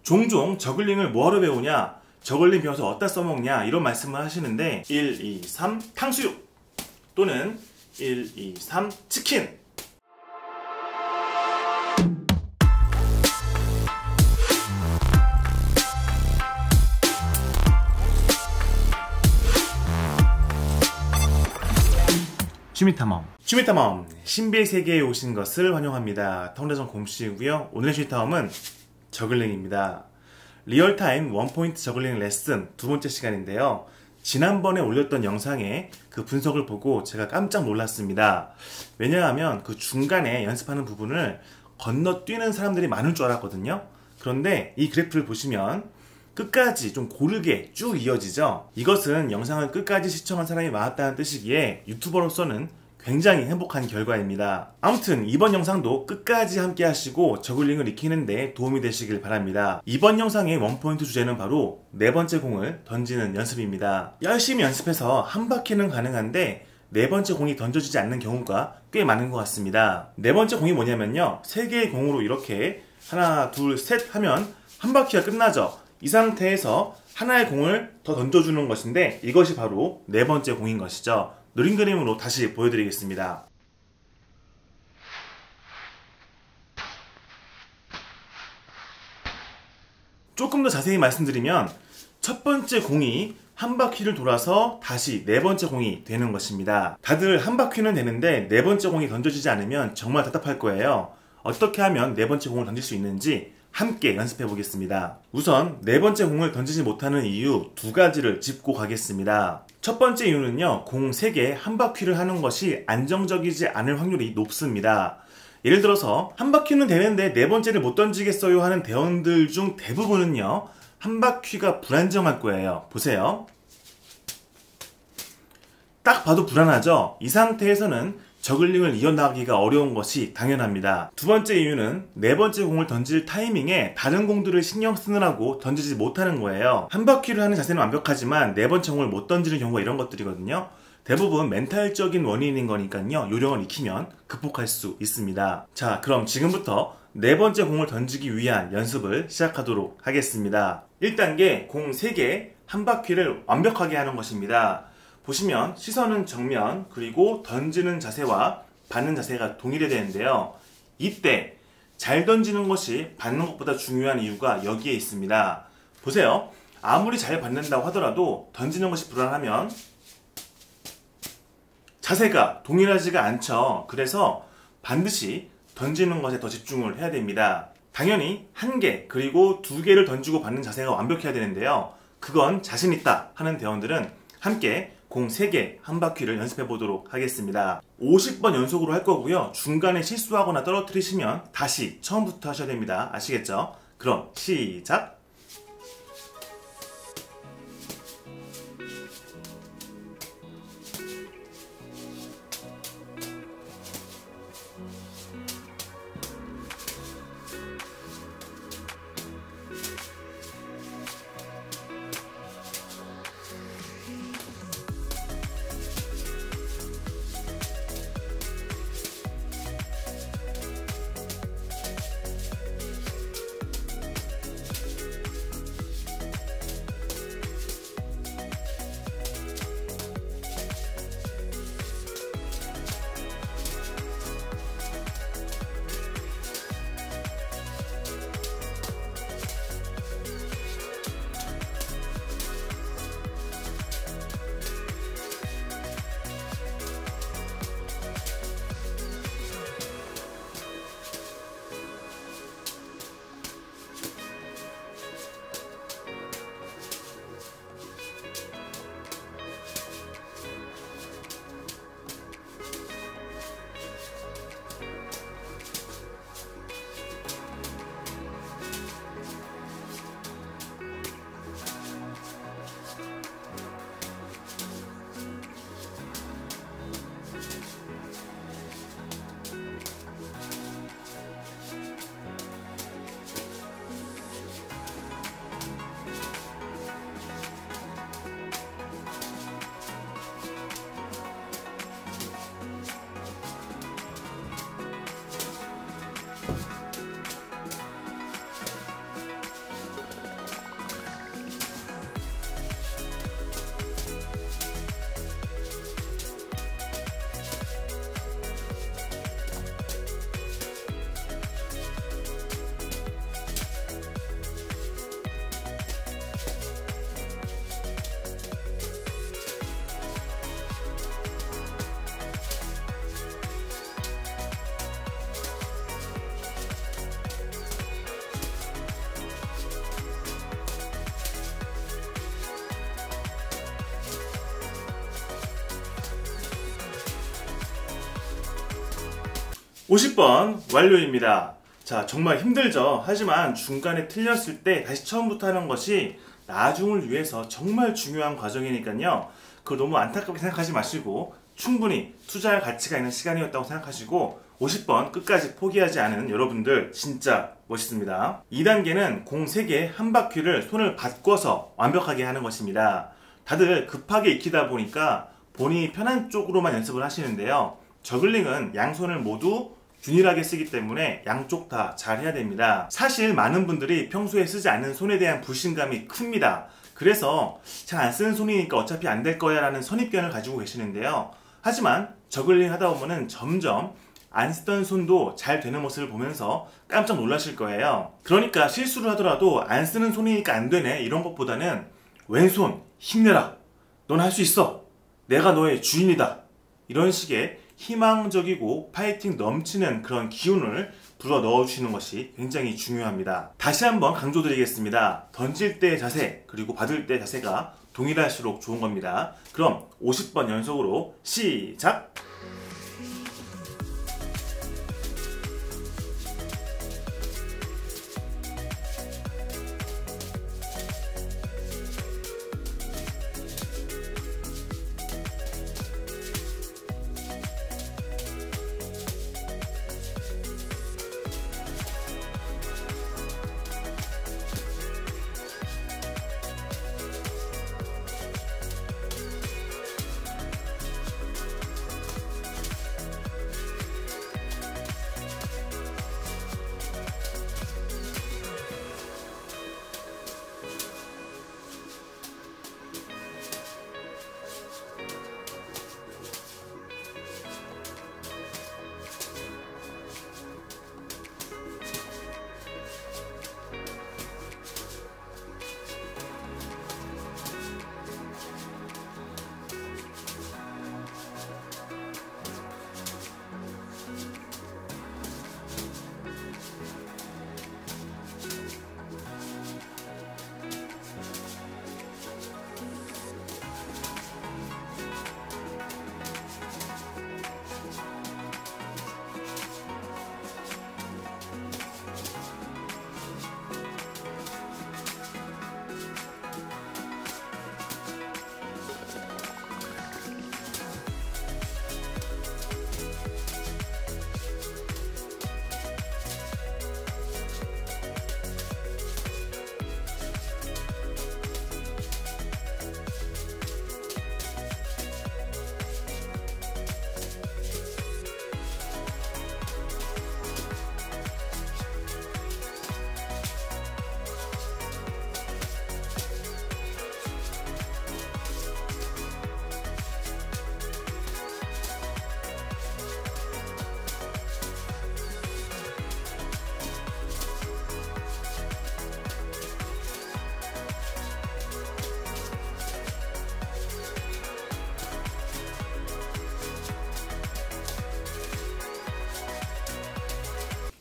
종종 저글링을 뭐하러 배우냐, 저글링 배워서 어디다 써먹냐 이런 말씀을 하시는데 1, 2, 3 탕수육 또는 1, 2, 3 치킨. 취미탐험 신비의 세계에 오신 것을 환영합니다. 통대전 곰씨이고요. 오늘의 취미탐험은 저글링입니다. 리얼타임 원포인트 저글링 레슨 두 번째 시간인데요. 지난번에 올렸던 영상에 그 분석을 보고 제가 깜짝 놀랐습니다. 왜냐하면 그 중간에 연습하는 부분을 건너뛰는 사람들이 많을 줄 알았거든요. 그런데 이 그래프를 보시면 끝까지 좀 고르게 쭉 이어지죠. 이것은 영상을 끝까지 시청한 사람이 많았다는 뜻이기에 유튜버로서는 굉장히 행복한 결과입니다. 아무튼 이번 영상도 끝까지 함께 하시고 저글링을 익히는데 도움이 되시길 바랍니다. 이번 영상의 원포인트 주제는 바로 네 번째 공을 던지는 연습입니다. 열심히 연습해서 한 바퀴는 가능한데 네 번째 공이 던져지지 않는 경우가 꽤 많은 것 같습니다. 네 번째 공이 뭐냐면요, 세 개의 공으로 이렇게 하나 둘 셋 하면 한 바퀴가 끝나죠. 이 상태에서 하나의 공을 더 던져주는 것인데 이것이 바로 네 번째 공인 것이죠. 느린 그림으로 다시 보여드리겠습니다. 조금 더 자세히 말씀드리면 첫 번째 공이 한 바퀴를 돌아서 다시 네 번째 공이 되는 것입니다. 다들 한 바퀴는 되는데 네 번째 공이 던져지지 않으면 정말 답답할 거예요. 어떻게 하면 네 번째 공을 던질 수 있는지 함께 연습해 보겠습니다. 우선 네 번째 공을 던지지 못하는 이유 두 가지를 짚고 가겠습니다. 첫 번째 이유는요, 공 3개 한 바퀴를 하는 것이 안정적이지 않을 확률이 높습니다. 예를 들어서 한 바퀴는 되는데 네 번째를 못 던지겠어요 하는 대원들 중 대부분은요, 한 바퀴가 불안정할 거예요. 보세요. 딱 봐도 불안하죠? 이 상태에서는 저글링을 이어나가기가 어려운 것이 당연합니다. 두 번째 이유는 네 번째 공을 던질 타이밍에 다른 공들을 신경 쓰느라고 던지지 못하는 거예요. 한 바퀴를 하는 자세는 완벽하지만 네 번째 공을 못 던지는 경우가 이런 것들이거든요. 대부분 멘탈적인 원인인 거니까요, 요령을 익히면 극복할 수 있습니다. 자, 그럼 지금부터 네 번째 공을 던지기 위한 연습을 시작하도록 하겠습니다. 1단계 공 3개 한 바퀴를 완벽하게 하는 것입니다. 보시면 시선은 정면, 그리고 던지는 자세와 받는 자세가 동일해야 되는데요. 이때 잘 던지는 것이 받는 것보다 중요한 이유가 여기에 있습니다. 보세요. 아무리 잘 받는다고 하더라도 던지는 것이 불안하면 자세가 동일하지가 않죠. 그래서 반드시 던지는 것에 더 집중을 해야 됩니다. 당연히 1개 그리고 2개를 던지고 받는 자세가 완벽해야 되는데요. 그건 자신 있다 하는 대원들은 함께 공 3개 한 바퀴를 연습해 보도록 하겠습니다. 50번 연속으로 할 거고요. 중간에 실수하거나 떨어뜨리시면 다시 처음부터 하셔야 됩니다. 아시겠죠? 그럼 시작! 50번 완료입니다. 자, 정말 힘들죠. 하지만 중간에 틀렸을 때 다시 처음부터 하는 것이 나중을 위해서 정말 중요한 과정이니까요. 그걸 너무 안타깝게 생각하지 마시고 충분히 투자할 가치가 있는 시간이었다고 생각하시고 50번 끝까지 포기하지 않은 여러분들 진짜 멋있습니다. 2단계는 공 3개 한 바퀴를 손을 바꿔서 완벽하게 하는 것입니다. 다들 급하게 익히다 보니까 본인이 편한 쪽으로만 연습을 하시는데요. 저글링은 양손을 모두 균일하게 쓰기 때문에 양쪽 다 잘 해야 됩니다. 사실 많은 분들이 평소에 쓰지 않는 손에 대한 불신감이 큽니다. 그래서 잘 안 쓰는 손이니까 어차피 안 될 거야 라는 선입견을 가지고 계시는데요. 하지만 저글링 하다 보면 점점 안 쓰던 손도 잘 되는 모습을 보면서 깜짝 놀라실 거예요. 그러니까 실수를 하더라도 안 쓰는 손이니까 안 되네 이런 것보다는 왼손 힘내라, 넌 할 수 있어, 내가 너의 주인이다, 이런 식의 희망적이고 파이팅 넘치는 그런 기운을 불어 넣어주시는 것이 굉장히 중요합니다. 다시 한번 강조드리겠습니다. 던질 때의 자세 그리고 받을 때의 자세가 동일할수록 좋은 겁니다. 그럼 50번 연속으로 시작!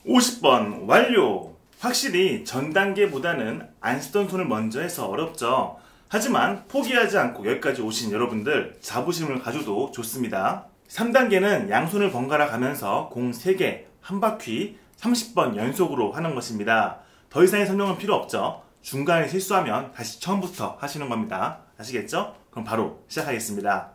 (50번) 완료! 확실히 전 단계보다는 안 쓰던 손을 먼저 해서 어렵죠. 하지만 포기하지 않고 여기까지 오신 여러분들 자부심을 가져도 좋습니다. 3단계는 양손을 번갈아 가면서 공 3개 한 바퀴 30번 연속으로 하는 것입니다. 더 이상의 설명은 필요 없죠. 중간에 실수하면 다시 처음부터 하시는 겁니다. 아시겠죠? 그럼 바로 시작하겠습니다.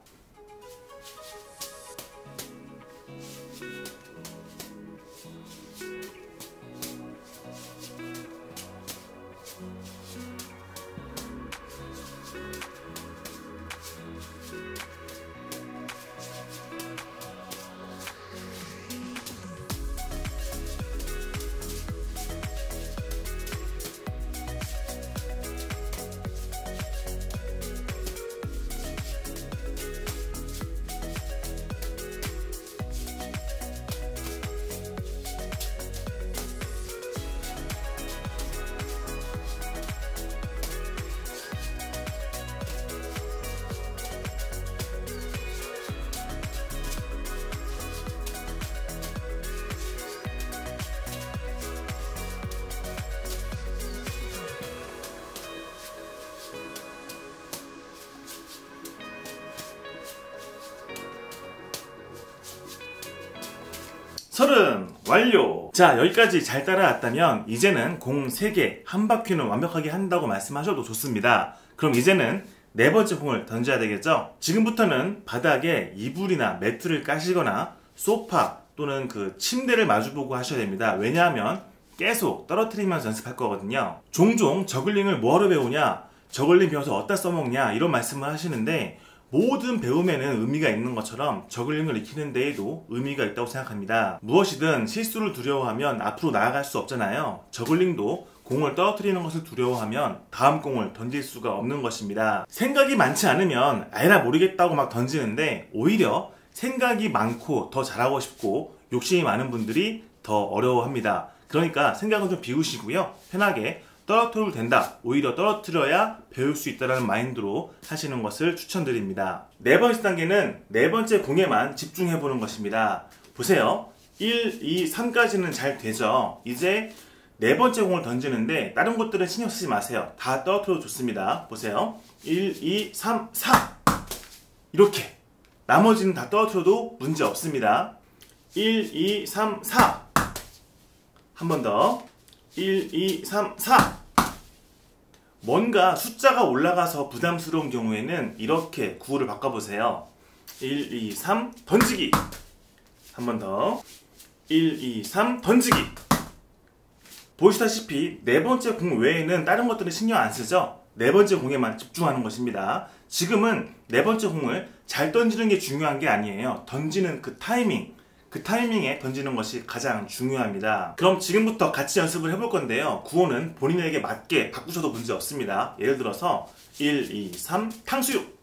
서른 완료! 자, 여기까지 잘 따라왔다면 이제는 공 3개, 한 바퀴는 완벽하게 한다고 말씀하셔도 좋습니다. 그럼 이제는 네 번째 공을 던져야 되겠죠? 지금부터는 바닥에 이불이나 매트를 까시거나 소파 또는 그 침대를 마주보고 하셔야 됩니다. 왜냐하면 계속 떨어뜨리면서 연습할 거거든요. 종종 저글링을 뭐하러 배우냐, 저글링 배워서 어디다 써먹냐 이런 말씀을 하시는데, 모든 배움에는 의미가 있는 것처럼 저글링을 익히는 데에도 의미가 있다고 생각합니다. 무엇이든 실수를 두려워하면 앞으로 나아갈 수 없잖아요. 저글링도 공을 떨어뜨리는 것을 두려워하면 다음 공을 던질 수가 없는 것입니다. 생각이 많지 않으면 알라 모르겠다고 막 던지는데, 오히려 생각이 많고 더 잘하고 싶고 욕심이 많은 분들이 더 어려워합니다. 그러니까 생각은 좀 비우시고요, 편하게 떨어뜨려도 된다, 오히려 떨어뜨려야 배울 수 있다는 마인드로 하시는 것을 추천드립니다. 네 번째 단계는 네 번째 공에만 집중해 보는 것입니다. 보세요. 1, 2, 3까지는 잘 되죠. 이제 네 번째 공을 던지는데 다른 것들은 신경 쓰지 마세요. 다 떨어뜨려도 좋습니다. 보세요. 1, 2, 3, 4 이렇게 나머지는 다 떨어뜨려도 문제 없습니다. 1, 2, 3, 4 한 번 더. 1, 2, 3, 4 뭔가 숫자가 올라가서 부담스러운 경우에는 이렇게 구호를 바꿔보세요. 1, 2, 3 던지기. 한 번 더. 1, 2, 3 던지기. 보시다시피 네 번째 공 외에는 다른 것들은 신경 안 쓰죠. 네 번째 공에만 집중하는 것입니다. 지금은 네 번째 공을 잘 던지는 게 중요한 게 아니에요. 던지는 그 타이밍에 던지는 것이 가장 중요합니다. 그럼 지금부터 같이 연습을 해볼 건데요. 구호는 본인에게 맞게 바꾸셔도 문제 없습니다. 예를 들어서 1, 2, 3 탕수육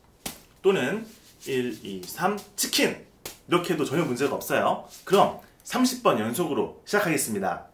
또는 1, 2, 3 치킨 이렇게 해도 전혀 문제가 없어요. 그럼 30번 연속으로 시작하겠습니다.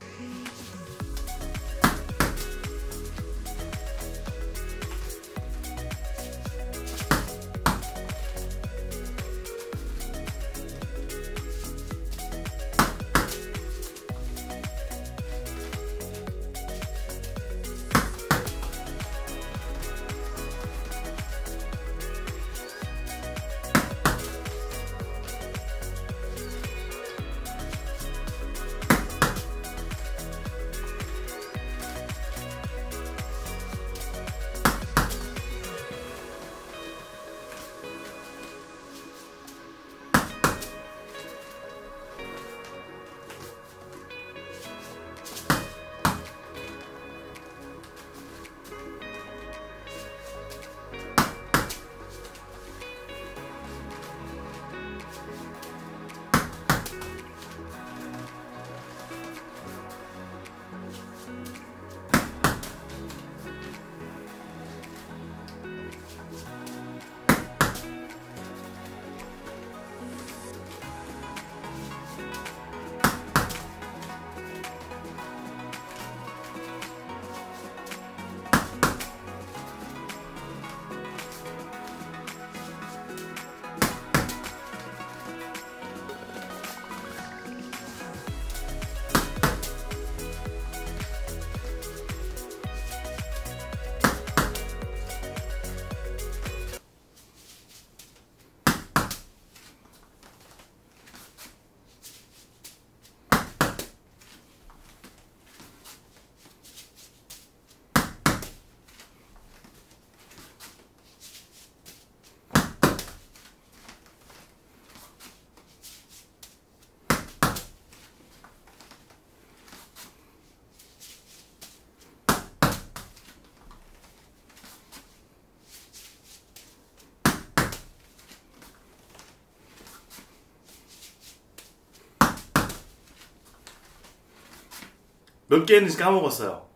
몇 개 했는지 까먹었어요.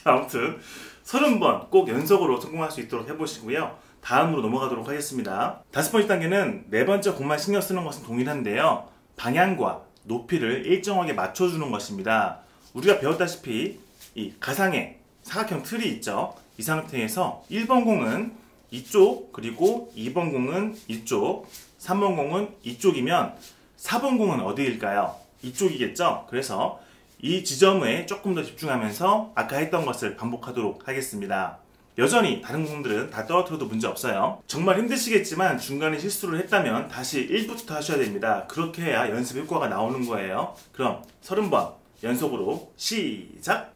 아무튼 30번 꼭 연속으로 성공할 수 있도록 해보시고요. 다음으로 넘어가도록 하겠습니다. 5번째 단계는 네 번째 공만 신경 쓰는 것은 동일한데요. 방향과 높이를 일정하게 맞춰주는 것입니다. 우리가 배웠다시피 이 가상의 사각형 틀이 있죠. 이 상태에서 1번 공은 이쪽, 그리고 2번 공은 이쪽, 3번 공은 이쪽이면 4번 공은 어디일까요? 이쪽이겠죠? 그래서 이 지점에 조금 더 집중하면서 아까 했던 것을 반복하도록 하겠습니다. 여전히 다른 공들은 다 떨어뜨려도 문제 없어요. 정말 힘드시겠지만 중간에 실수를 했다면 다시 1부터 하셔야 됩니다. 그렇게 해야 연습 효과가 나오는 거예요. 그럼 30번 연속으로 시작!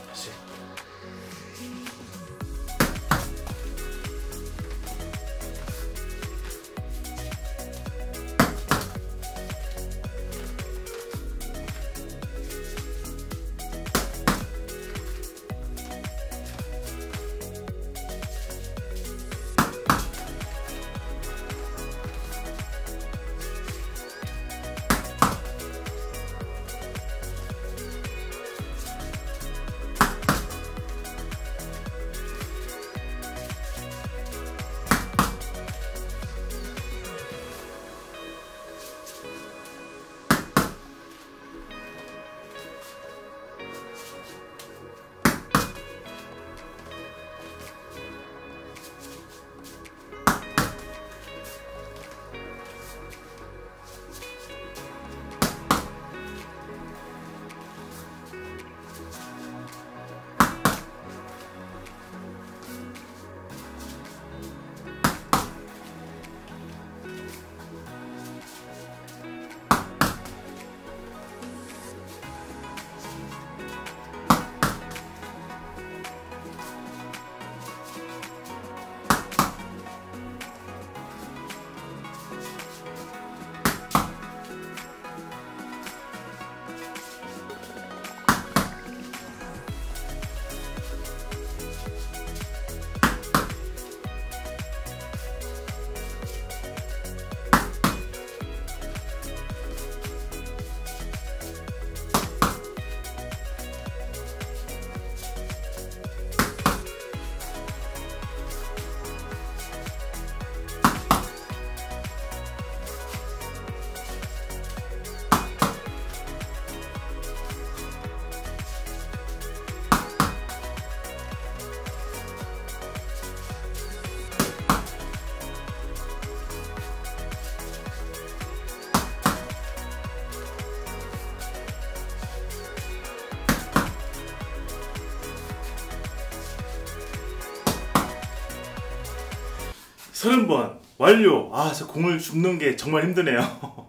다시. 서른 번 완료! 저 공을 줍는 게 정말 힘드네요.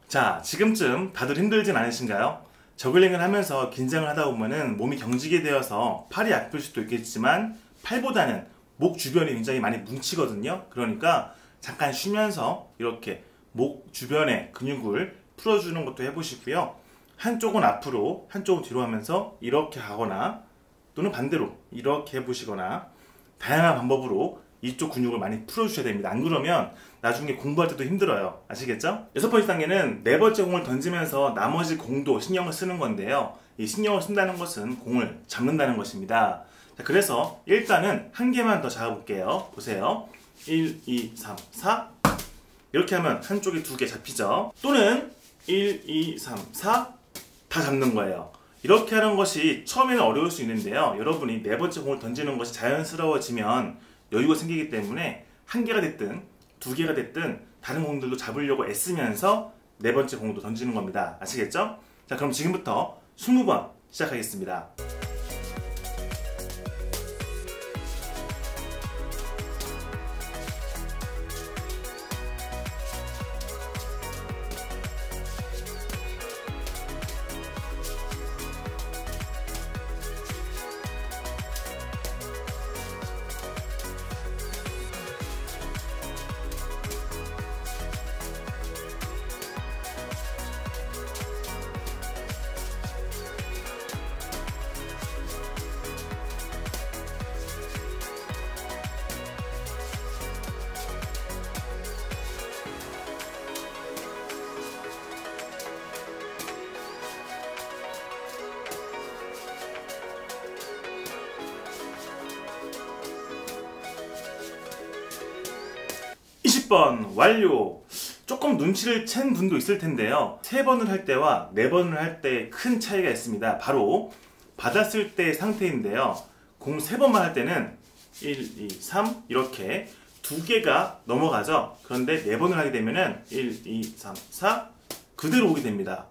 자, 지금쯤 다들 힘들진 않으신가요? 저글링을 하면서 긴장을 하다 보면은 몸이 경직이 되어서 팔이 아플 수도 있겠지만 팔보다는 목 주변이 굉장히 많이 뭉치거든요. 그러니까 잠깐 쉬면서 이렇게 목 주변의 근육을 풀어주는 것도 해보시고요. 한쪽은 앞으로, 한쪽은 뒤로 하면서 이렇게 하거나 또는 반대로 이렇게 해보시거나 다양한 방법으로 이쪽 근육을 많이 풀어주셔야 됩니다. 안 그러면 나중에 공부할 때도 힘들어요. 아시겠죠? 6번째 단계는 네 번째 공을 던지면서 나머지 공도 신경을 쓰는 건데요. 이 신경을 쓴다는 것은 공을 잡는다는 것입니다. 자, 그래서 일단은 한 개만 더 잡아볼게요. 보세요. 1, 2, 3, 4 이렇게 하면 한쪽이 두 개 잡히죠. 또는 1, 2, 3, 4 다 잡는 거예요. 이렇게 하는 것이 처음에는 어려울 수 있는데요. 여러분이 네 번째 공을 던지는 것이 자연스러워지면 여유가 생기기 때문에 한 개가 됐든 두 개가 됐든 다른 공들도 잡으려고 애쓰면서 네 번째 공도 던지는 겁니다. 아시겠죠? 자, 그럼 지금부터 20번 시작하겠습니다. 20번 완료! 조금 눈치를 챈 분도 있을 텐데요. 3번을 할 때와 4번을 할 때 큰 차이가 있습니다. 바로 받았을 때의 상태인데요. 공 3번만 할 때는 1, 2, 3 이렇게 2개가 넘어가죠. 그런데 4번을 하게 되면은 1, 2, 3, 4 그대로 오게 됩니다.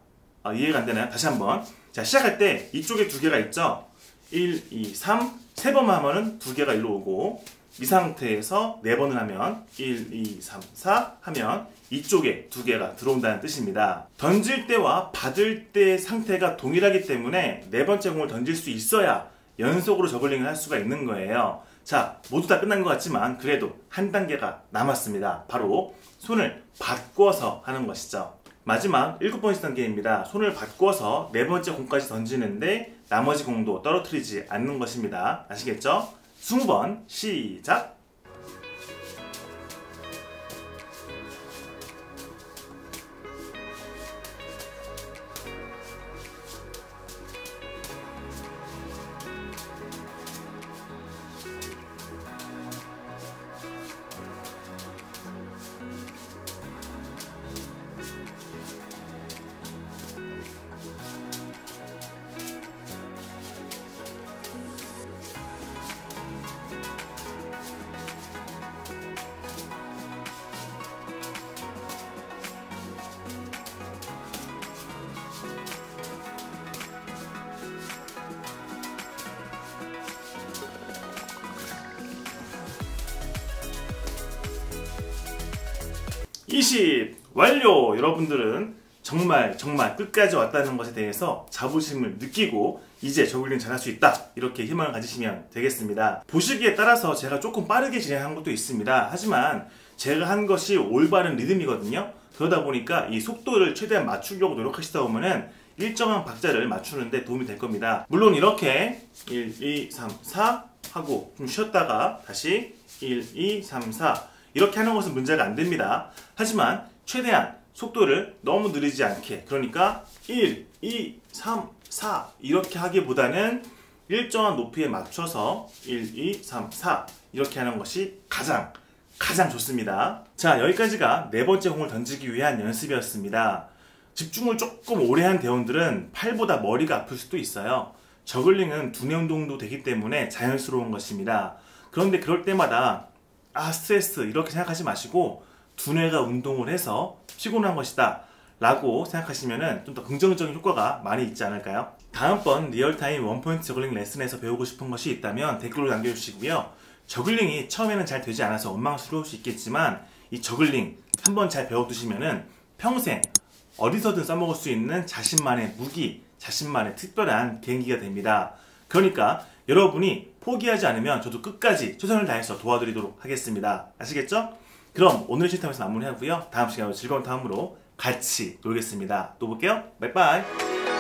이해가 안 되나요? 다시 한번. 자, 시작할 때 이쪽에 2개가 있죠. 1, 2, 3 3번만 하면은 2개가 일로 오고, 이 상태에서 4번을 하면 1, 2, 3, 4 하면 이쪽에 2개가 들어온다는 뜻입니다. 던질 때와 받을 때 상태가 동일하기 때문에 4번째 공을 던질 수 있어야 연속으로 저글링을 할 수가 있는 거예요. 자, 모두 다 끝난 것 같지만 그래도 한 단계가 남았습니다. 바로 손을 바꿔서 하는 것이죠. 마지막 7번째 단계입니다. 손을 바꿔서 4번째 공까지 던지는데 나머지 공도 떨어뜨리지 않는 것입니다. 아시겠죠? 20번 시작! (20) 완료! 여러분들은 정말 끝까지 왔다는 것에 대해서 자부심을 느끼고 이제 저글링 잘할 수 있다, 이렇게 희망을 가지시면 되겠습니다. 보시기에 따라서 제가 조금 빠르게 진행한 것도 있습니다. 하지만 제가 한 것이 올바른 리듬이거든요. 그러다 보니까 이 속도를 최대한 맞추려고 노력하시다 보면은 일정한 박자를 맞추는데 도움이 될 겁니다. 물론 이렇게 1, 2, 3, 4 하고 좀 쉬었다가 다시 1, 2, 3, 4 이렇게 하는 것은 문제가 안 됩니다. 하지만 최대한 속도를 너무 느리지 않게, 그러니까 1, 2, 3, 4 이렇게 하기보다는 일정한 높이에 맞춰서 1, 2, 3, 4 이렇게 하는 것이 가장 좋습니다. 자, 여기까지가 4번째 공을 던지기 위한 연습이었습니다. 집중을 조금 오래 한 대원들은 팔보다 머리가 아플 수도 있어요. 저글링은 두뇌 운동도 되기 때문에 자연스러운 것입니다. 그런데 그럴 때마다 스트레스 이렇게 생각하지 마시고 두뇌가 운동을 해서 피곤한 것이다 라고 생각하시면 좀 더 긍정적인 효과가 많이 있지 않을까요? 다음번 리얼타임 원포인트 저글링 레슨에서 배우고 싶은 것이 있다면 댓글로 남겨주시고요. 저글링이 처음에는 잘 되지 않아서 원망스러울 수 있겠지만 이 저글링 한번 잘 배워두시면 평생 어디서든 써먹을 수 있는 자신만의 무기, 자신만의 특별한 개인기가 됩니다. 그러니까 여러분이 포기하지 않으면 저도 끝까지 최선을 다해서 도와드리도록 하겠습니다. 아시겠죠? 그럼 오늘의 실탐에서 마무리하고요. 다음 시간에 즐거운 다음으로 같이 놀겠습니다. 또 볼게요. 바이바이.